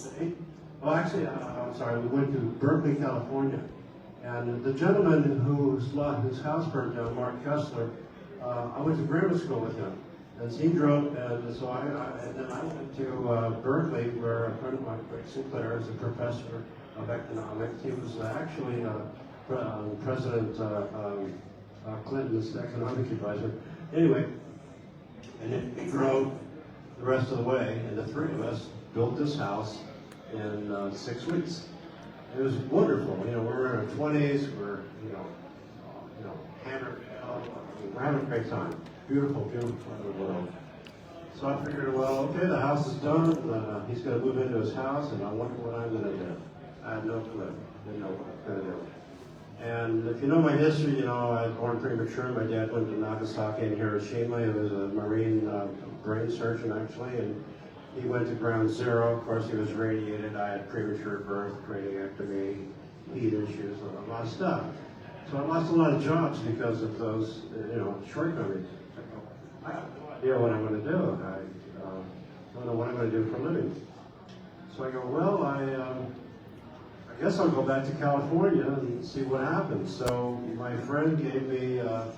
See? Well, actually, I'm sorry, we went to Berkeley, California. And the gentleman whose house burned down, Mark Kessler, I went to grammar school with him. And he drove, and so and then I went to Berkeley, where a friend of mine, Greg Sinclair, is a professor of economics. He was actually President Clinton's economic advisor. Anyway, and then we drove the rest of the way, and the three of us built this house in 6 weeks. It was wonderful. You know, we're in our 20s. We're hammered. We're having a great time. Beautiful, beautiful part of the world. So I figured, well, okay, the house is done. He's going to move into his house, and I wonder what I'm going to do. I had no clue. Didn't know what I was going to do. And if you know my history, you know, I was born premature. My dad went to Nagasaki and Hiroshima. He was a Marine brain surgeon, actually, and he went to ground zero. Of course, he was radiated. I had premature birth, craniectomy, heat issues, a lot of stuff. So I lost a lot of jobs because of those, shortcomings. I have no idea what I'm going to do. I don't know what I'm going to do for a living. So I go, well, I guess I'll go back to California and see what happens. So my friend gave me a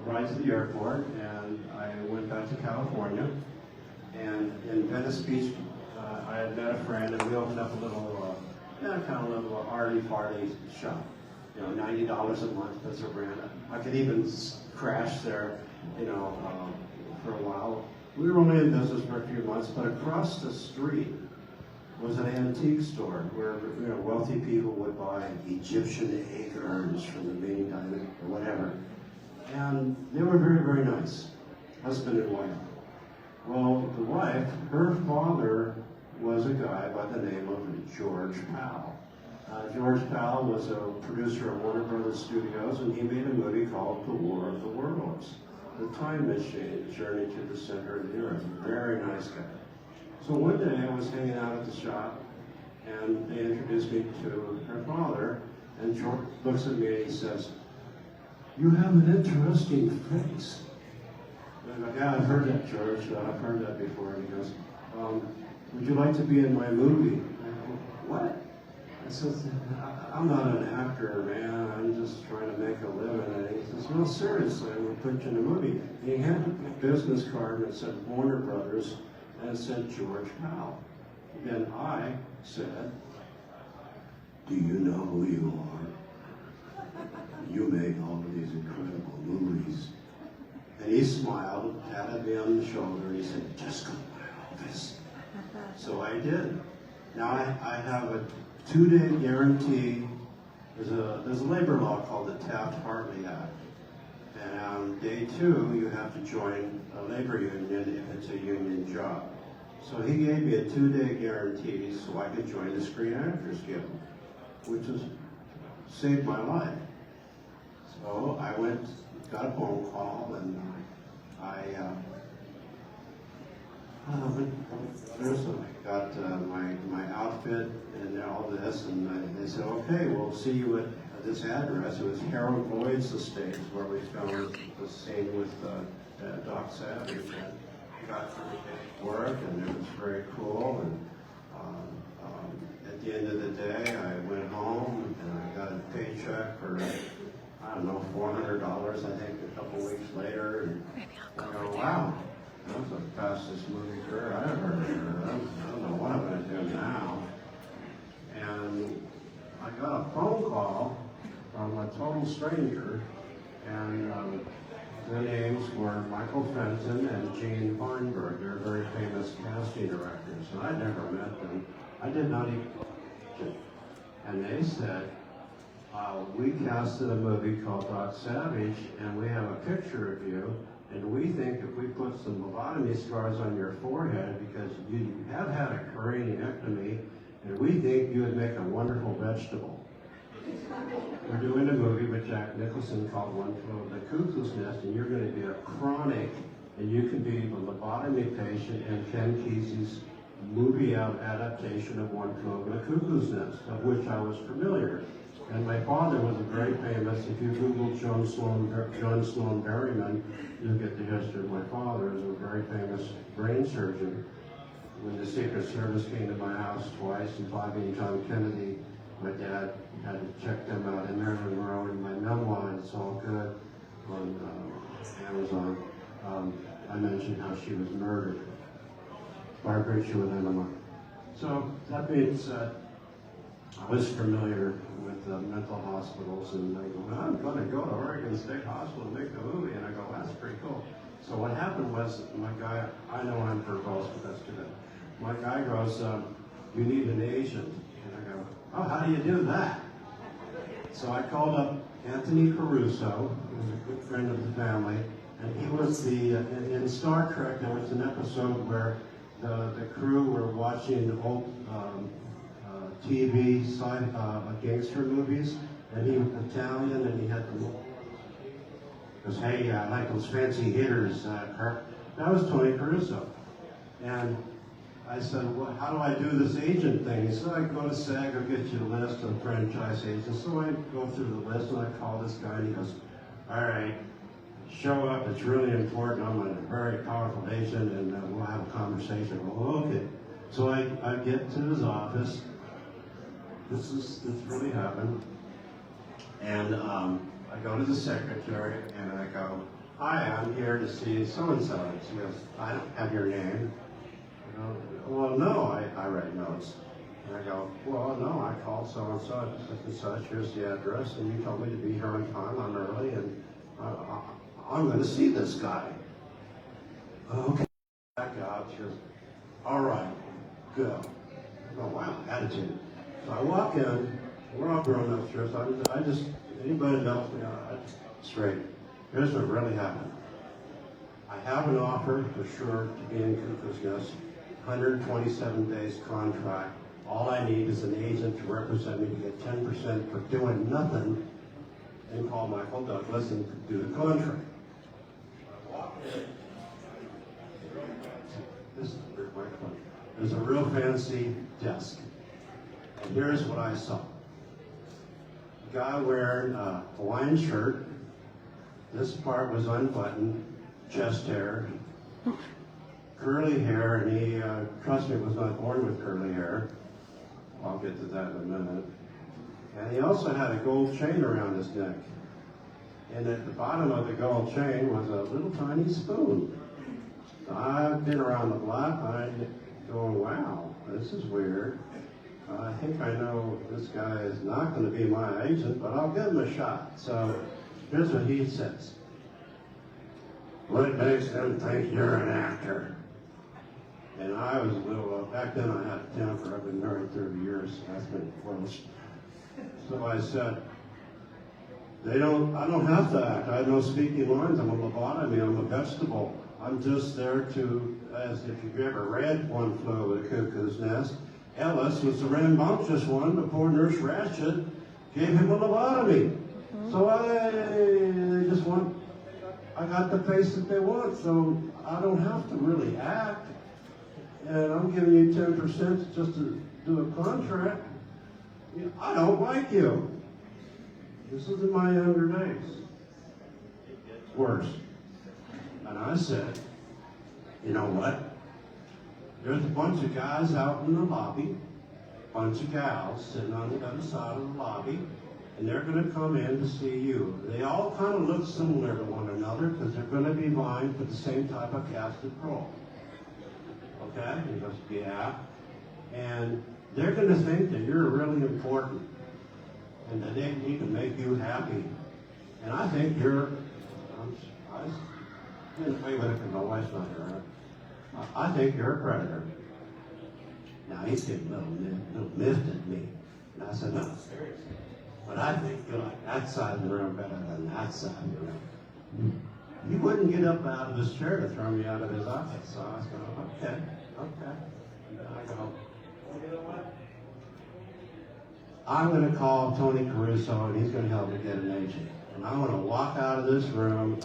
ride to the airport, and I went back to California. And in Venice Beach, I had met a friend, and we opened up a little, little arty-farty shop. You know, $90 a month, that's a brand. I could even crash there, for a while. We were only in business for a few months, but across the street was an antique store where wealthy people would buy Egyptian egg urns from the Ming Dynasty or whatever. And they were very, very nice, husband and wife. Well, the wife, her father was a guy by the name of George Powell. George Powell was a producer of Warner Brothers Studios, and he made a movie called The War of the Worlds, the time machine, journey to the center of the earth. Very nice guy. So one day I was hanging out at the shop, and they introduced me to her father, and George looks at me and he says, "You have an interesting face." And I go, "Yeah, I've heard that, George. I've heard that before." And he goes, "Would you like to be in my movie?" I go, "What?" I said, "I'm not an actor, man. I'm just trying to make a living." And he says, "No, seriously, I'm going to put you in a movie." And he handed me a business card that said Warner Brothers, and it said George Powell. Then I said, "Do you know who you are? You made all of these incredible movies." And he smiled, patted me on the shoulder, and he said, "Just go to my office." So I did. Now I have a 2-day guarantee. There's a labor law called the Taft-Hartley Act. And on day 2, you have to join a labor union if it's a union job. So he gave me a 2-day guarantee so I could join the Screen Actors Guild, which has saved my life. So I got a phone call, and I got my outfit and all this, and they said, "Okay, we'll see you at this address." It was Harold Lloyd's Estates, where we filmed the scene with Doc Savage. And got to work, and it was very cool. And at the end of the day, I went home and I got a paycheck for $400, I think, a couple weeks later. And I go, "Wow, that was the fastest movie career I ever heard. I don't know what I'm going to do now." And I got a phone call from a total stranger, and their names were Michael Fenton and Gene Weinberg. They're very famous casting directors, and I'd never met them. I did not even. And they said, "We casted a movie called Doc Savage, and we have a picture of you, and we think if we put some lobotomy scars on your forehead, because you have had a craniectomy, and we think you would make a wonderful vegetable. We're doing a movie with Jack Nicholson called One Flew Over the Cuckoo's Nest, and you're going to be a chronic, and you can be the lobotomy patient in Ken Kesey's movie adaptation of One Flew Over the Cuckoo's Nest," of which I was familiar. And my father was a very famous, if you Google John Sloan Berryman, you'll get the history of my father as a very famous brain surgeon. when the Secret Service came to my house twice, involving John Kennedy, my dad had to check them out in Maryland Monroe, and my memoir, It's All Good, on Amazon. I mentioned how she was murdered by virtue of enema. So that being said, I was familiar with mental hospitals, and I go, well, I'm going to go to Oregon State Hospital and make a movie, and I go, that's pretty cool. So what happened was, my guy, I know I'm verbose, but that's too bad. My guy goes, you need an agent. And I go, oh, how do you do that? So I called up Anthony Caruso, who was a good friend of the family, and he was in Star Trek, there was an episode where the crew were watching old TV gangster movies, and he was Italian, and he had the goes, hey, I like those fancy hitters, Kirk. That was Tony Caruso. And I said, well, how do I do this agent thing? He said, I go to SAG, I'll get you a list of franchise agents. So I go through the list, and I call this guy, and he goes, all right, show up, it's really important. I'm a very powerful agent, and we'll have a conversation. Well, okay. So I get to his office. This really happened. And I go to the secretary, and I go, hi, I'm here to see so-and-so. She goes, I don't have your name. I go, well, no, I write notes. And I go, well, no, I called so-and-so, such and such, here's the address, and you told me to be here on time, I'm early, and I'm going to see this guy. Okay, back out, she goes, all right, go. Oh, wow, attitude. So I walk in, we're all grown up here, so I just, anybody knows me, straight. Here's what really happened. I have an offer for sure to be in Cuckoo's 127 days contract. All I need is an agent to represent me to get 10% for doing nothing, and call Michael Douglas and do the contract. I walk in. This is a weird microphone. There's a real fancy desk. And here's what I saw. A guy wearing a Hawaiian shirt. This part was unbuttoned, chest hair, curly hair, and he, trust me, was not born with curly hair. I'll get to that in a minute. And he also had a gold chain around his neck. And at the bottom of the gold chain was a little tiny spoon. I've been around the block, I'm going, wow, this is weird. I think I know this guy is not going to be my agent, but I'll give him a shot. So here's what he says. What makes them think you're an actor? And I was a little, back then I had a temper. I've been married 30 years, so that's been close. So I said, I don't have to act. I have no speaking lines. I'm a lobotomy. I'm a vegetable. I'm just there to, as if you've ever read One Flew Over the Cuckoo's Nest, Ellis was the rambunctious one before Nurse Ratched gave him a lobotomy. So they just want, I got the face that they want, so I don't have to really act. And I'm giving you 10% just to do a contract. I don't like you. This is in my younger days. It gets worse. And I said, you know what? There's a bunch of guys out in the lobby, a bunch of gals sitting on the other side of the lobby, and they're going to come in to see you. They all kind of look similar to one another because they're going to be vying for the same type of casted role. Okay? He goes, yeah. And they're going to think that you're really important and that they need to make you happy. And I think you're, I didn't play with it because my wife's not here. I think you're a predator. Now he's getting a little miffed at me. And I said, no, seriously. But I think you like that side of the room better than that side of the room. He wouldn't get up out of his chair to throw me out of his office. So I was going, okay. And then I go, you know what? I'm going to call Tony Caruso, and he's going to help me get an agent. And I want to walk out of this room,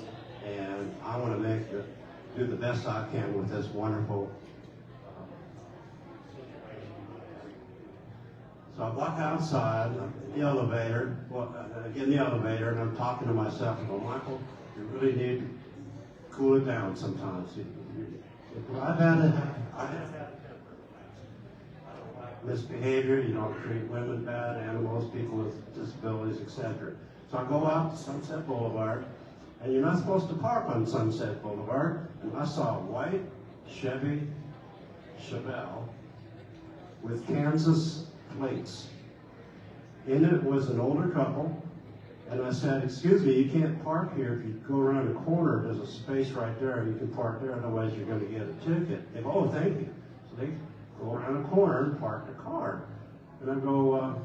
and I want to do the best I can with this wonderful So I walk outside, I'm in the elevator, I get in the elevator, and I'm talking to myself, I go, Michael, you really need to cool it down sometimes. I've had a temper. misbehavior, you don't treat women bad, animals, people with disabilities, etc. So I go out to Sunset Boulevard, and you're not supposed to park on Sunset Boulevard, and I saw a white Chevy Chevelle with Kansas plates. In it was an older couple, and I said, excuse me, you can't park here. If you go around the corner, there's a space right there, and you can park there, otherwise you're going to get a ticket. They go, oh, thank you. So they go around the corner and park the car. And I go,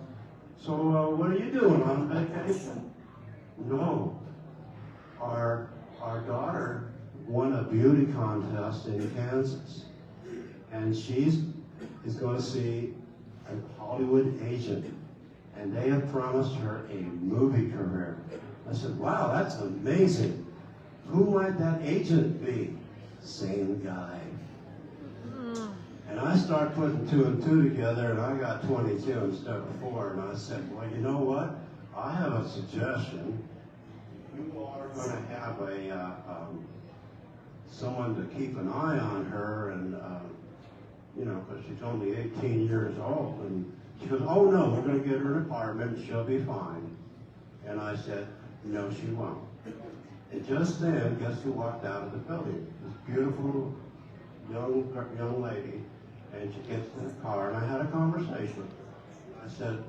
so what are you doing on vacation? No. Our daughter won a beauty contest in Kansas, and she's is going to see a Hollywood agent, and they have promised her a movie career. I said, wow, that's amazing. Who might that agent be? Same guy. And I start putting 2 and 2 together, and I got 22 instead of 4, and I said, well, you know what? I have a suggestion. You are going to have someone to keep an eye on her, and you know, because she's only 18 years old. And she goes, oh no, we're going to get her an apartment, she'll be fine. And I said, no, she won't. And just then, guess who walked out of the building? This beautiful young lady, and she gets in the car, and I had a conversation with her. I said,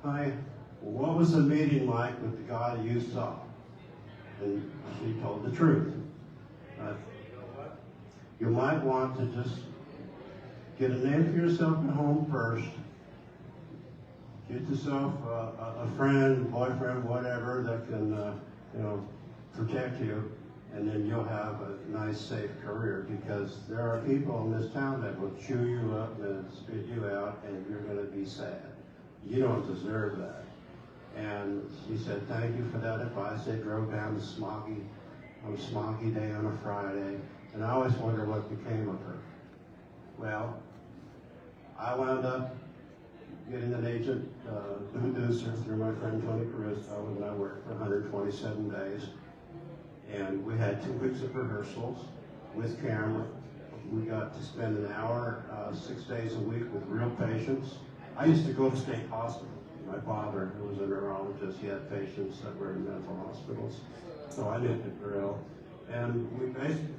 hi, what was the meeting like with the guy you saw? And she told the truth. I said, you know what? You might want to just get a name for yourself at home first. Get yourself a friend, boyfriend, whatever that can, you know, protect you, and then you'll have a nice, safe career. Because there are people in this town that will chew you up and spit you out, and you're going to be sad. You don't deserve that. And she said, thank you for that advice. They drove down to on a smoggy day on a Friday, and I always wonder what became of her. Well, I wound up getting an agent, producer through my friend Tony Caruso, and I worked for 127 days. And we had 2 weeks of rehearsals with camera. We got to spend an hour, 6 days a week with real patients. I used to go to state hospitals. My father, who was a neurologist, he had patients that were in mental hospitals. So I knew the drill. And we basically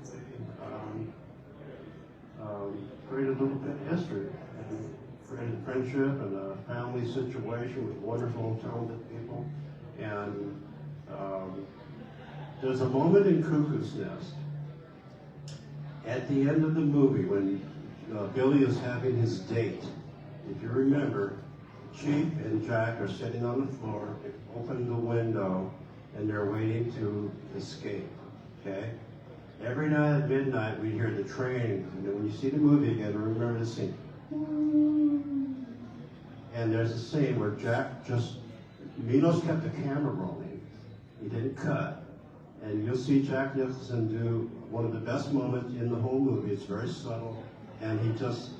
created a little bit of history, and created friendship and a family situation with wonderful, talented people. And there's a moment in Cuckoo's Nest at the end of the movie when Billy is having his date. If you remember, Chief and Jack are sitting on the floor, they open the window, and they're waiting to escape, okay? Every night at midnight, we hear the train, and then when you see the movie again, remember the scene. And there's a scene where Jack Milos kept the camera rolling. He didn't cut. And you'll see Jack Nicholson do one of the best moments in the whole movie. It's very subtle, and he just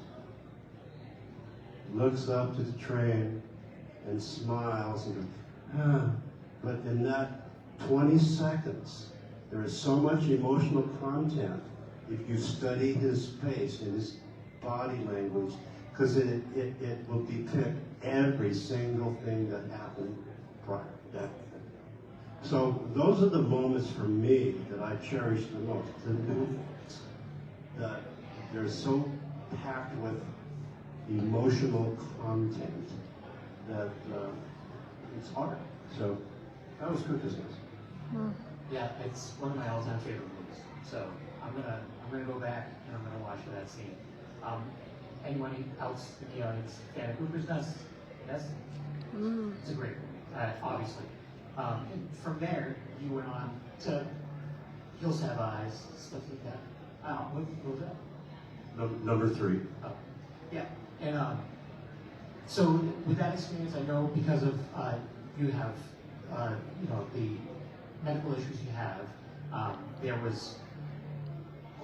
looks up to the train and smiles and goes, ah. But in that 20 seconds, there is so much emotional content if you study his face and his body language, because it will depict every single thing that happened prior to that. So those are the moments for me that I cherish the most. The movies that they're so packed with emotional content that it's art. So that was Cuckoo's Nest. Yeah, it's one of my all-time favorite movies. So I'm gonna go back and I'm gonna watch for that scene. Anyone else in the audience fan of Cuckoo's Nest? Yes? It's a great movie, obviously. And from there, you went on to Hills Have Eyes, stuff like that. What was that? Number 3. Oh, yeah. And so with that experience, I know because of you have, you know, the medical issues you have, there was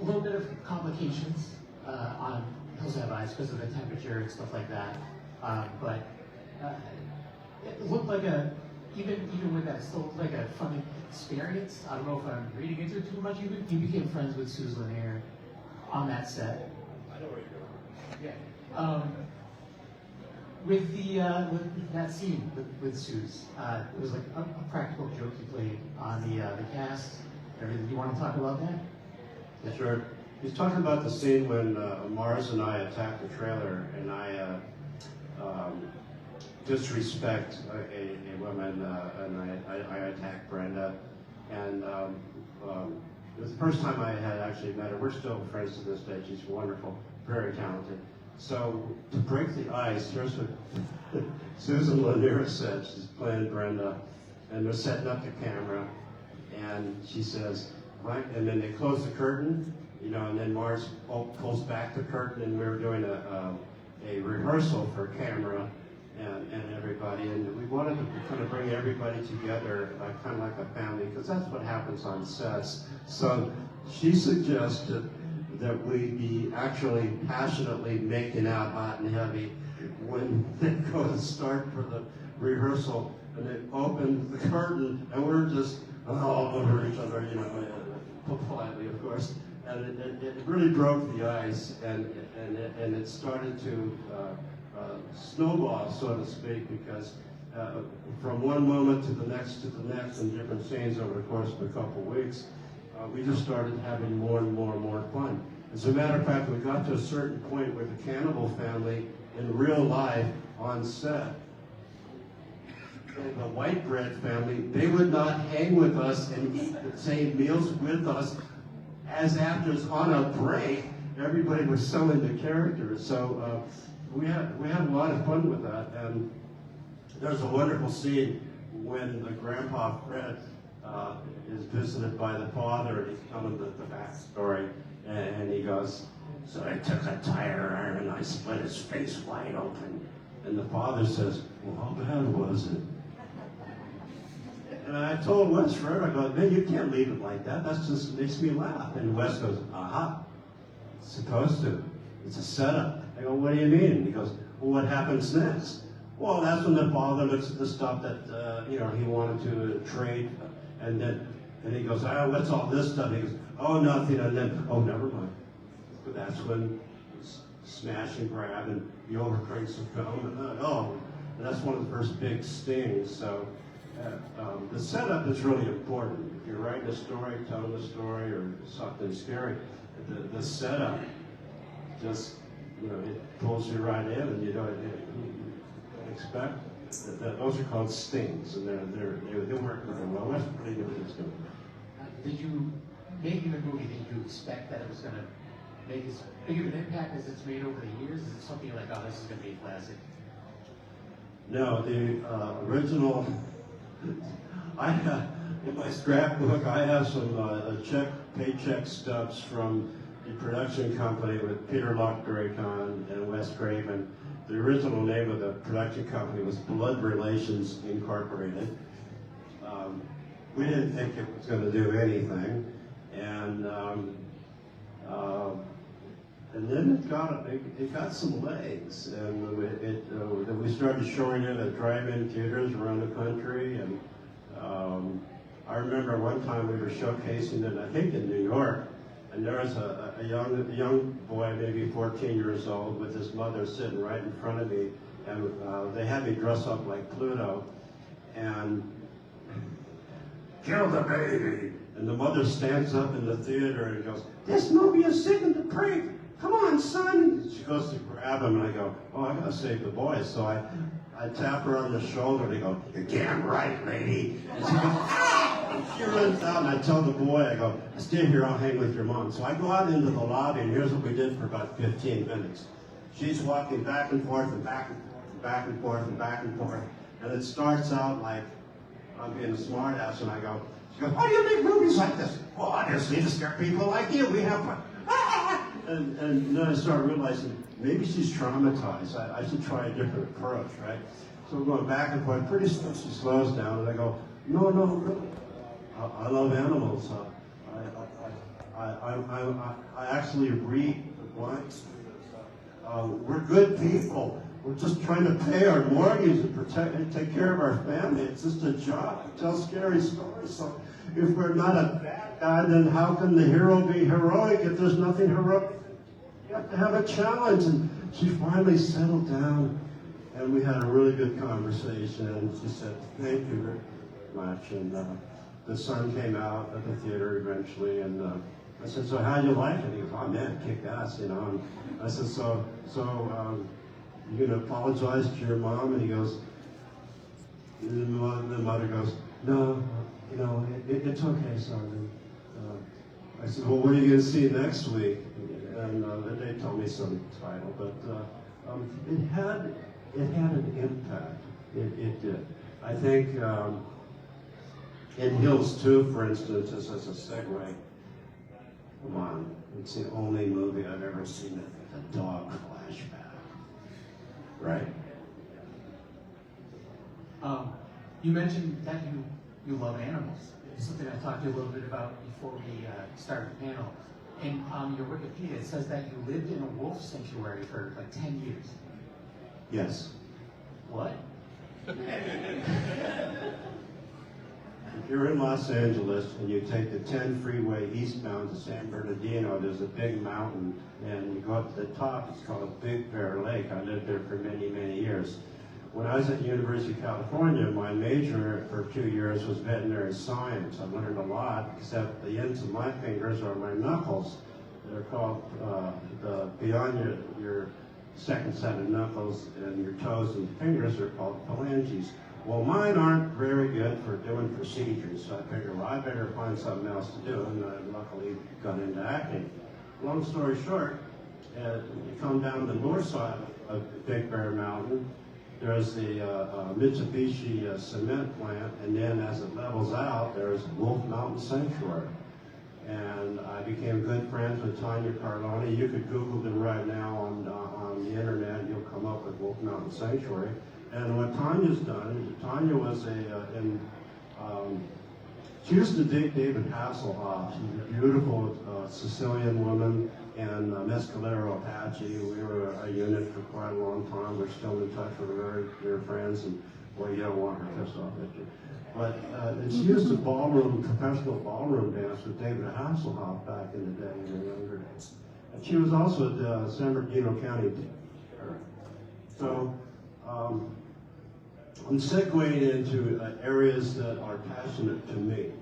a little bit of complications on Hills Have Eyes because of the temperature and stuff like that. But it looked like even with that, it still looked like a fun experience. I don't know if I'm reading into it too much. You became friends with Suze Lanier on that set. I know where you're going. Yeah. with that scene with Suze, it was like a practical joke you played on the cast. Everything. You want to talk about that? Yeah, sure. He's talking about the scene when Mars and I attack the trailer, and I disrespect a woman, and I attack Brenda. And it was the first time I had actually met her. We're still friends to this day. She's wonderful, very talented. So to break the ice, here's what Susan Lanier said. She's playing Brenda, and they're setting up the camera, and she says, right, and then they close the curtain, you know, and then Mars pulls back the curtain, and we were doing a rehearsal for camera and everybody, and we wanted to kind of bring everybody together, kind of like a family, because that's what happens on sets. So she suggested that we be actually passionately making out hot and heavy when they go to start for the rehearsal, and they open the curtain, and we're just all over each other, you know, politely, of course. And it really broke the ice, and it started to snowball, so to speak, because from one moment to the next in different scenes over the course of a couple of weeks, we just started having more and more and more fun. As a matter of fact, we got to a certain point where the Cannibal family in real life on set, the White Bread family, they would not hang with us and eat the same meals with us as actors on a break. Everybody was so into characters. So we had a lot of fun with that. And there's a wonderful scene when the grandpa Fred is visited by the father, and he's telling the backstory, and he goes, so I took a tire iron and I split his face wide open. And the father says, well, how bad was it? And I told Wes Fred, I go, man, you can't leave it like that. That just makes me laugh. And Wes goes, aha, it's supposed to. It's a setup. I go, what do you mean? And he goes, well, what happens next? Well, that's when the father looks at the stuff that he wanted to trade, and he goes, oh, what's all this stuff? He goes, oh, nothing, and then, oh, never mind. But that's when smash and grab, and he overcranks the film, and that's one of the first big stings. So the setup is really important. If you're writing a story, telling a story, or something scary, the setup just, it pulls you right in, and you don't expect that. Those are called stings, and they work really well. That's pretty good. Did you, making the movie, did you expect that it was going to make as big of an impact as it's made over the years? Is it something you're like, oh, this is going to be a classic? No, the original, in my scrapbook, I have some paycheck stubs from the production company with Peter Lochdracon and Wes Craven. The original name of the production company was Blood Relations Incorporated. We didn't think it was going to do anything, and then it got some legs, and we started showing it at drive-in theaters around the country. And I remember one time we were showcasing it, I think in New York, and there was a young boy, maybe 14 years old, with his mother sitting right in front of me, and they had me dress up like Pluto, and kill the baby. And the mother stands up in the theater and goes, this movie is sick the prank. Come on, son. She goes to grab him, and I go, oh, I gotta save the boy. So I tap her on the shoulder, and I go, you're damn right, lady. And she goes, ah! And she runs out, and I tell the boy, I go, stay here, I'll hang with your mom. So I go out into the lobby, and here's what we did for about 15 minutes. She's walking back and forth and back and forth and back and forth and back and forth. And it starts out like I'm being a smart ass, and I go, she goes, why do you make movies like this? Well, obviously to scare people like you. We have fun. Ah! And then I start realizing maybe she's traumatized. I should try a different approach, right? So we're going back and forth. Pretty soon she slows down, and I go, no, really. I love animals. I actually read the blinds. We're good people. We're just trying to pay our mortgage and protect and take care of our family. It's just a job to tell scary stories. So if we're not a bad guy, then how can the hero be heroic if there's nothing heroic? You have to have a challenge. And she finally settled down, And we had a really good conversation, and she said, thank you very much. And the son came out at the theater eventually, and I said, so how'd you like it? He goes, oh man, kick ass, you know. And I said, you gonna apologize to your mom? And he goes, the mother goes, no, you know, it's okay, son. I said, well, what are you gonna see next week? And they told me some title, but it had an impact. It did. I think in Hills 2, for instance, just as a segue, come on, it's the only movie I've ever seen with a dog flashback, right? You mentioned that you love animals. It's something I talked to you a little bit about before we started the panel. And on your Wikipedia, it says that you lived in a wolf sanctuary for like 10 years. Yes. What? If you're in Los Angeles and you take the 10 freeway eastbound to San Bernardino, there's a big mountain, and you go up to the top. It's called Big Bear Lake. I lived there for many, many years. When I was at the University of California, my major for 2 years was veterinary science. I learned a lot, except the ends of my fingers are my knuckles. They're called, beyond your second set of knuckles and your toes and fingers are called phalanges. Well, mine aren't very good for doing procedures, so I figured, well, I better find something else to do, and I luckily got into acting. Long story short, you come down the north side of Big Bear Mountain, there's the Mitsubishi cement plant, and then as it levels out, there's Wolf Mountain Sanctuary. And I became good friends with Tanya Carloni. You could Google them right now on the internet, you'll come up with Wolf Mountain Sanctuary. And what Tanya's done, Tanya was she used to date David Hasselhoff. She's a beautiful Sicilian woman, and Mescalero Apache. We were a unit for quite a long time. We're still in touch. We're very dear friends, and boy, you don't want her pissed off at you. But and she used to professional ballroom dance with David Hasselhoff back in the day, in her younger days. And she was also at the San Bernardino County. So I'm segueing into areas that are passionate to me.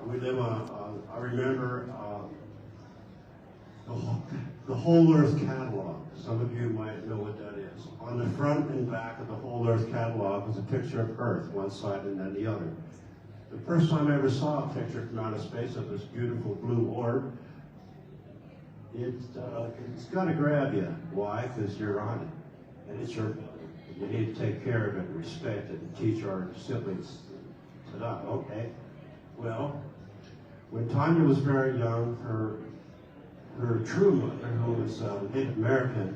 We live on, I remember the Whole Earth Catalog. Some of you might know what that is. On the front and back of the Whole Earth Catalog was a picture of Earth, one side and then the other. The first time I ever saw a picture from outer space of this beautiful blue orb, it's got to grab you. Why? Because you're on it, and it's your. You need to take care of it, and respect it, and teach our siblings. Okay. Well, when Tanya was very young, her true mother, who was Native American,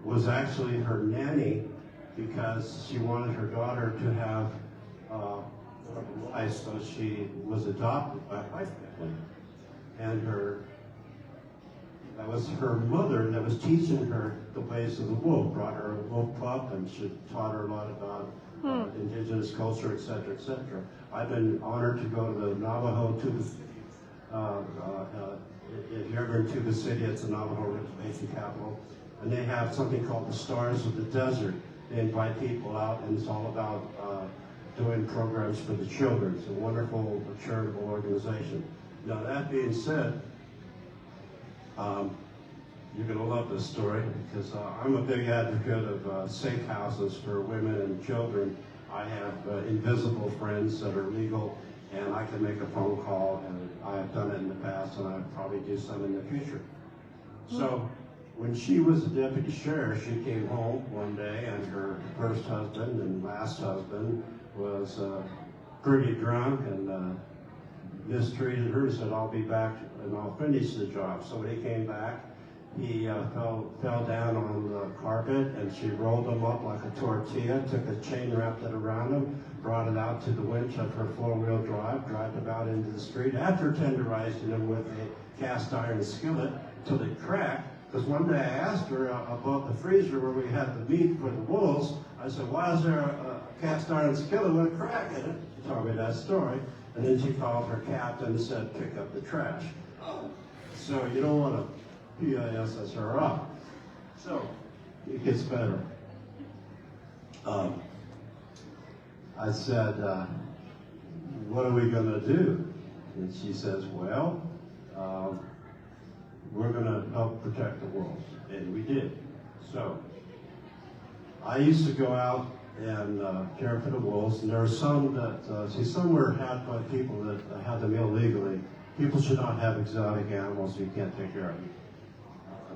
was actually her nanny because she wanted her daughter to have a life, so she was adopted by a white family. And that was her mother that was teaching her the ways of the wolf, brought her a wolf pup, and she taught her a lot about indigenous culture, et cetera, et cetera. I've been honored to go to the Navajo Tuba City. If you're ever in Tuba City, it's the Navajo Reservation capital. And they have something called the Stars of the Desert. They invite people out, and it's all about doing programs for the children. It's a wonderful charitable organization. Now, that being said, you're going to love this story because I'm a big advocate of safe houses for women and children. I have invisible friends that are legal, and I can make a phone call, and I've done it in the past, and I'll probably do some in the future. So when she was a deputy sheriff, she came home one day, and her first husband and last husband was pretty drunk and mistreated her. He said, I'll be back and I'll finish the job. So when he came back, he fell down on the carpet, and she rolled him up like a tortilla, took a chain, wrapped it around him, brought it out to the winch of her four-wheel drive him out into the street after tenderizing him with a cast iron skillet till it cracked. Because one day I asked her about the freezer where we had the meat for the wolves. I said, why is there a cast iron skillet with a crack in it? She told me that story. And then she called her captain and said, pick up the trash. So you don't want to PISS her up. So it gets better. I said, what are we going to do? And she says, well, we're going to help protect the wolves. And we did. So I used to go out and care for the wolves, and there are some that, some were had by people that had them illegally. People should not have exotic animals you can't take care of them.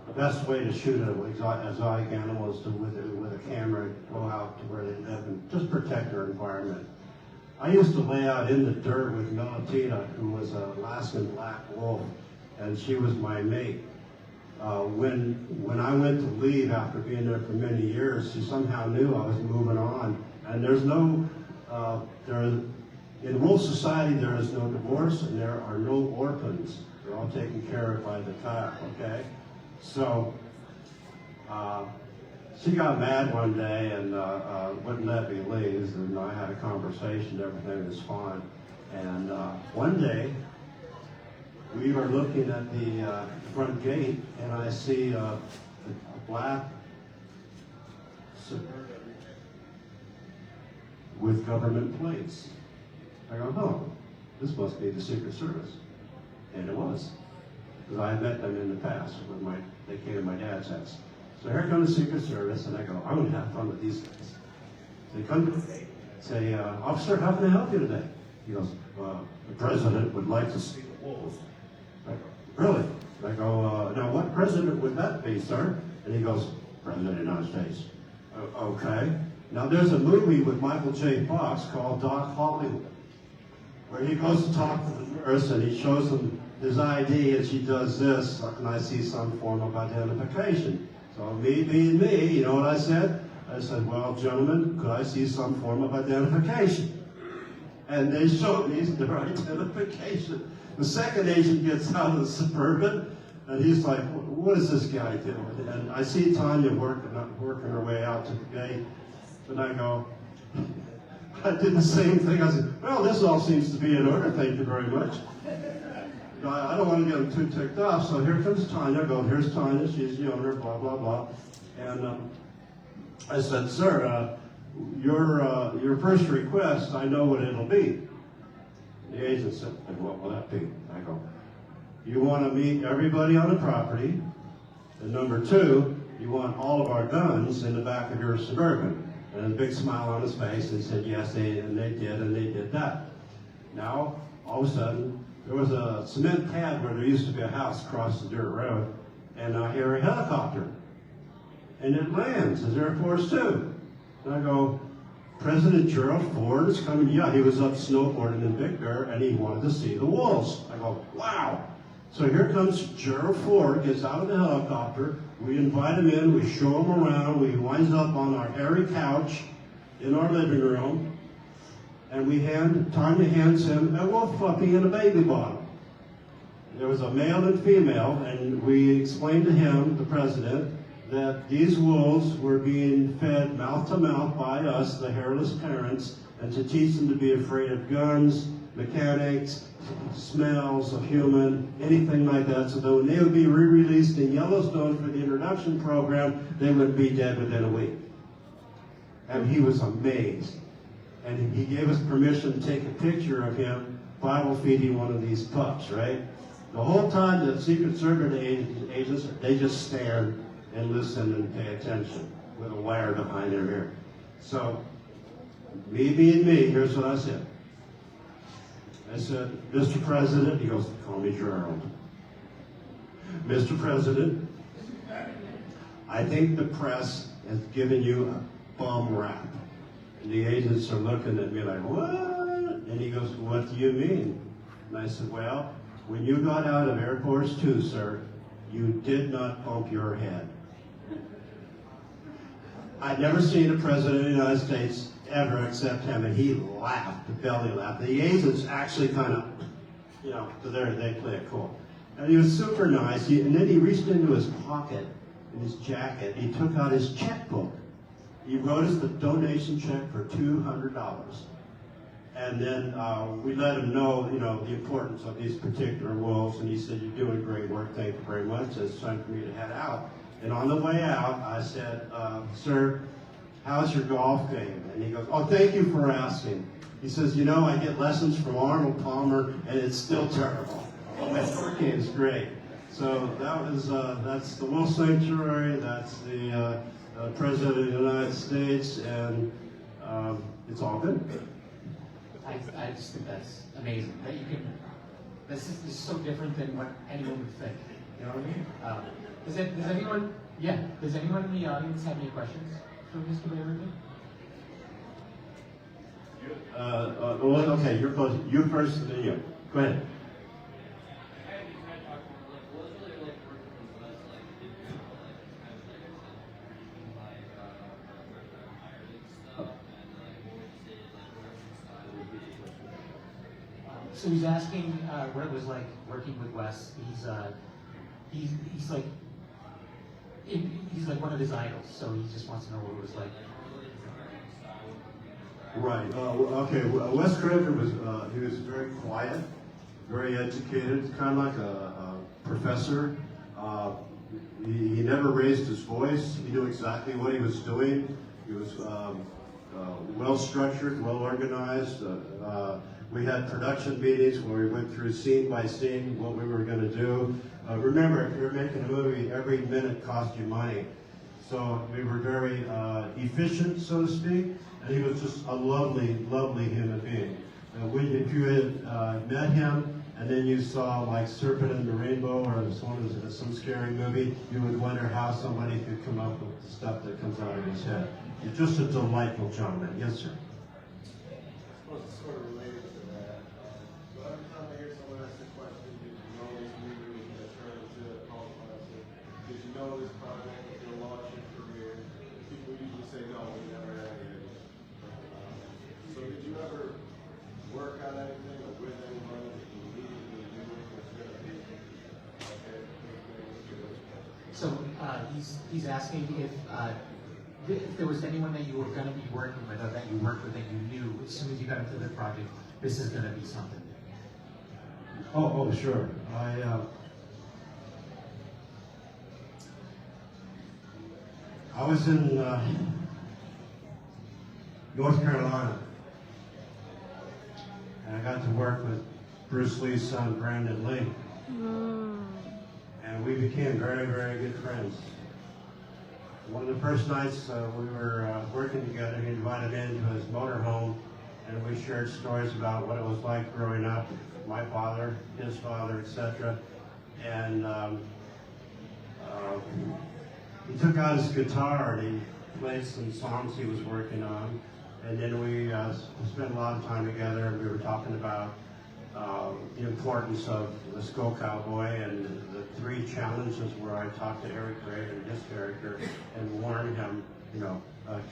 The best way to shoot an exotic animal is to, with a camera, go out to where they live and just protect their environment. I used to lay out in the dirt with Melatina, who was an Alaskan black wolf, and she was my mate. When I went to leave after being there for many years, she somehow knew I was moving on. And there's no, in wolf society there is no divorce and there are no orphans. They're all taken care of by the pack, okay? So she got mad one day and wouldn't let me leave, and I had a conversation, everything was fine. And one day, we were looking at the front gate, and I see a black Suburban with government plates. I go, oh, this must be the Secret Service. And it was. Because I had met them in the past when they came to my dad's house. So here comes the Secret Service, and I go, I'm going to have fun with these guys. They come to the gate, say, officer, how can I help you today? He goes, the president would like to see the wolves. I go, really? I go, now what president would that be, sir? And he goes, President of the United States. Okay. Now there's a movie with Michael J. Fox called Doc Hollywood, where he goes to talk to the nurse and he shows them his ID and she does this, and I see some form of identification. So me being me, you know what I said? I said, well, gentlemen, could I see some form of identification? And they showed me their identification. The second agent gets out of the Suburban, and he's like, what is this guy doing? And I see Tanya working her way out to the gate, and I go, I did the same thing. I said, well, this all seems to be in order, thank you very much. I don't want to get them too ticked off, so here comes Tanya. I go, here's Tanya, she's the owner, blah, blah, blah. And I said, sir, your first request, I know what it'll be. The agent said, what will that be? I go, you want to meet everybody on the property, and number two, you want all of our guns in the back of your Suburban. And a big smile on his face, and said, yes, they did that. Now, all of a sudden, there was a cement pad where there used to be a house across the dirt road, and I hear a helicopter. And it lands, it's Air Force Two. And I go, President Gerald Ford is coming. Yeah, he was up snowboarding in Big Bear, and he wanted to see the wolves. I go, wow. So here comes Gerald Ford, gets out of the helicopter. We invite him in, we show him around, we winds up on our hairy couch in our living room, and Tanya hands him a wolf puppy in a baby bottle. There was a male and female, and we explained to him, the president, that these wolves were being fed mouth to mouth by us, the hairless parents, and to teach them to be afraid of guns, mechanics, smells of human, anything like that, so that when they would be re-released in Yellowstone for the introduction program, they would be dead within a week. And he was amazed. And he gave us permission to take a picture of him Bible feeding one of these pups, right? The whole time the Secret Service agents, they just stand and listen and pay attention with a wire behind their ear. So, me being me, here's what I said. I said, Mr. President, he goes, call me Gerald. Mr. President, I think the press has given you a bum rap. And the agents are looking at me like, what? And he goes, what do you mean? And I said, well, when you got out of Air Force Two, sir, you did not bump your head. I'd never seen a president of the United States ever except him, and he laughed, the belly laughed. The agents actually kind of, you know, they play it cool. And he was super nice, and then he reached into his pocket, in his jacket, he took out his checkbook. He wrote us the donation check for $200. And then we let him know, you know, the importance of these particular wolves, and he said, you're doing great work, thank you very much, it's time for me to head out. And on the way out, I said, sir, how's your golf game? And he goes, oh, thank you for asking. He says, you know, I get lessons from Arnold Palmer, and it's still terrible. Oh, my short game's great. So that was, that's the Wolf Sanctuary, that's the President of the United States, and it's all good. I just think that's amazing that you can. This is so different than what anyone would think. You know what I mean? Does anyone? Yeah. Does anyone in the audience have any questions for Mr. Berryman? Well, okay, you're close. You first, and then you. Go ahead. So he's asking what it was like working with Wes. He's like he's like one of his idols, so he just wants to know what it was like. Right. Okay. Wes Craven was he was very quiet, very educated, kind of like a professor. He never raised his voice. He knew exactly what he was doing. He was well structured, well organized. We had production meetings where we went through scene by scene what we were going to do. Remember, if you're making a movie, every minute cost you money. So we were very efficient, so to speak, and he was just a lovely, lovely human being. If you had met him and then you saw like Serpent in the Rainbow or some scary movie, you would wonder how somebody could come up with the stuff that comes out of his head. He's just a delightful gentleman. Yes, sir. Well, it's sort of related to that. So every time I hear someone ask the question, did you know this movie was going to turn into a cult classic? Did you know this project was going to launch your career? People usually say no, we never had it. So did you ever work on anything or with anyone that you immediately knew was going to be okay? So he's asking if there was anyone that you were going to be working with or that you worked with that you knew as soon as you got into the project, this is going to be something. Oh, sure. I was in North Carolina, and I got to work with Bruce Lee's son, Brandon Lee. And we became very, very good friends. One of the first nights we were working together, he invited me into his motorhome, and we shared stories about what it was like growing up, my father, his father, etc. And he took out his guitar and he played some songs he was working on, and then we spent a lot of time together, and we were talking about the importance of the Skull Cowboy and the 3 challenges where I talked to Eric Gray and his character and warned him, you know,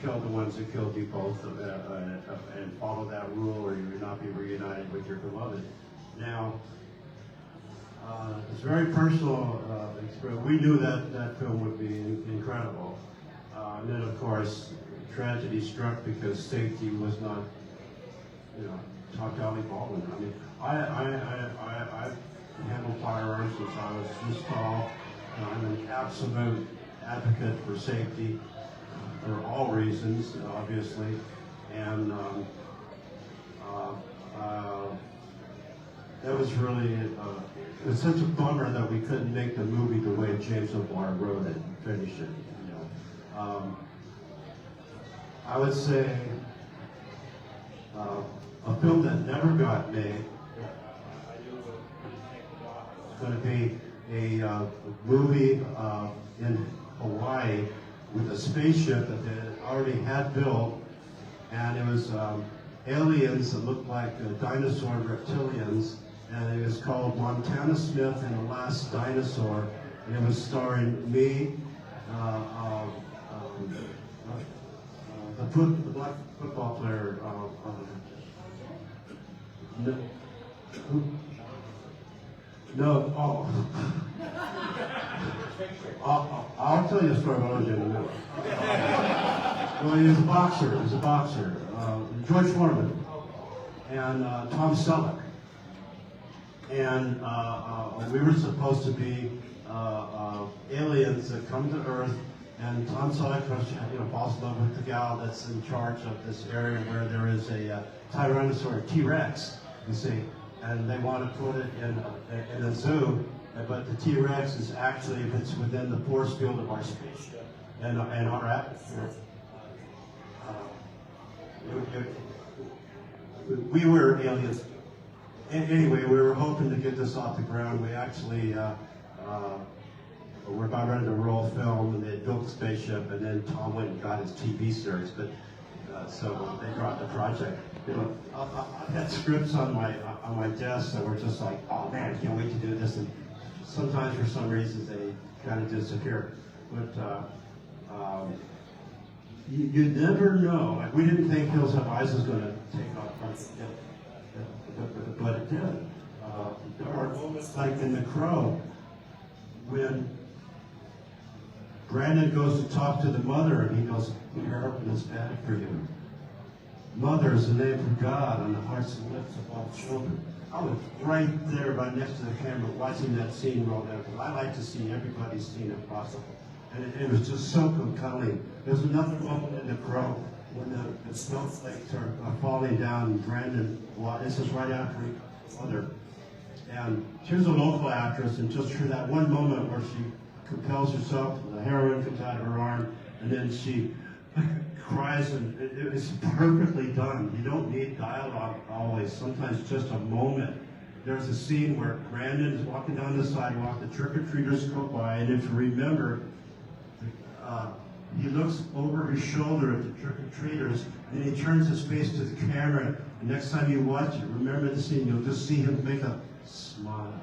kill the ones that killed you both and follow that rule or you will not be reunited with your beloved. Now, it's very personal experience. We knew that film would be incredible. And then, of course, tragedy struck because safety was not, you know, talk to Ali Baldwin. I mean, I've handled firearms since I was this tall. I'm an absolute advocate for safety for all reasons, obviously. And that was really, it was such a bummer that we couldn't make the movie the way James O'Barr wrote it and finished it. You know. I would say a film that never got made. It's going to be a movie in Hawaii with a spaceship that they already had built, and it was aliens that looked like dinosaur reptilians, and it was called Montana Smith and the Last Dinosaur, and it was starring me, the black football player. I'll tell you a story about OJ in a minute. Well, he was a boxer. George Foreman and Tom Selleck. And we were supposed to be aliens that come to Earth, and Tom Selleck, falls in love with the gal that's in charge of this area where there is a Tyrannosaurus T-Rex, you see, and they want to put it in a zoo, but the T-Rex is actually, if it's within the force field of our spaceship and our atmosphere. We were aliens. Anyway, we were hoping to get this off the ground. We actually we're about ready to roll film, and they built the spaceship, and then Tom went and got his TV series. But so they dropped the project. I've had scripts on my desk that were just like, oh man, I can't wait to do this. And sometimes for some reasons they kind of disappear. But you never know. Like, we didn't think Hills Have Eyes was going to take off, but it did. There are moments like in The Crow when Brandon goes to talk to the mother, and he goes, "Heroin is bad for you." Mother is the name of God on the hearts and lips of all children. I was right there, right next to the camera, watching that scene roll out. I like to see everybody's scene if possible. And it was just so compelling. There's another moment in The Crow when the snowflakes are falling down, and Brandon, this is right after his mother. And she was a local actress, and just for that one moment where she compels herself, the heroin comes out of her arm, and then she cries, and it's perfectly done. You don't need dialogue always. Sometimes just a moment. There's a scene where Brandon is walking down the sidewalk, the trick-or-treaters go by, and if you remember, he looks over his shoulder at the trick-or-treaters, and he turns his face to the camera. The next time you watch it, remember the scene, you'll just see him make a smile.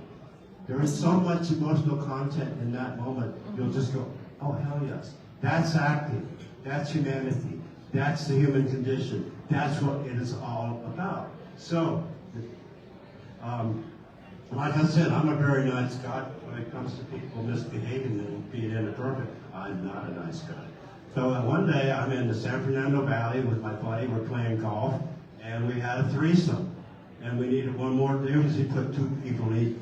There is so much emotional content in that moment. You'll just go, oh, hell yes. That's acting. That's humanity. That's the human condition. That's what it is all about. So, like I said, I'm a very nice guy when it comes to people misbehaving and being inappropriate. I'm not a nice guy. So one day I'm in the San Fernando Valley with my buddy. We're playing golf, and we had a threesome. And we needed one more to do because he put 2 people in each.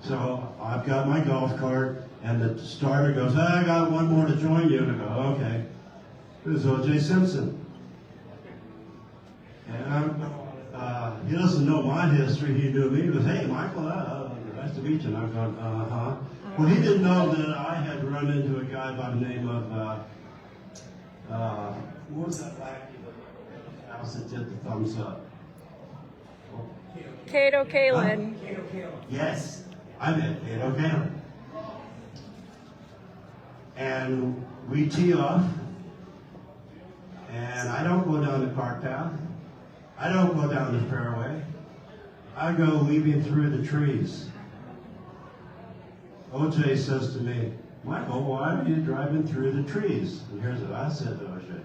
So I've got my golf cart, and the starter goes, hey, I got one more to join you. And I go, okay. This is O.J. Simpson. And he doesn't know my history. He knew me. He goes, hey, Michael, nice to meet you. And I'm going, uh-huh. Well, he didn't know that I had run into a guy by the name of, what was that lady in the house that did the thumbs up? Kato Kalin. Yes, I met Kato Kalin. And we tee off, and I don't go down the cart path. I don't go down the fairway. I go weaving through the trees. OJ says to me, Michael, why are you driving through the trees? And here's what I said to OJ.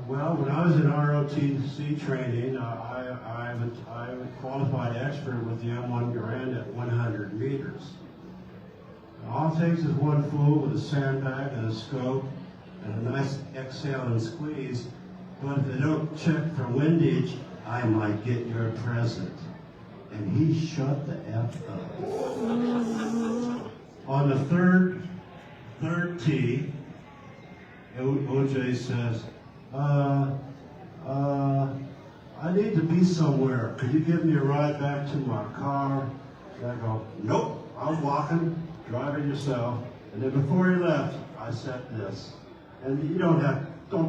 Well, when I was in ROTC training, I was a qualified expert with the M1 Garand at 100 meters. All it takes is one fool with a sandbag and a scope and a nice exhale and squeeze. But if they don't check for windage, I might get your present. And he shut the F up. On the third tee, OJ says, I need to be somewhere. Could you give me a ride back to my car? And I go, nope, I'm walking, drive it yourself. And then before he left, I said this. And you don't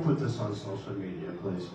put this on social media, please.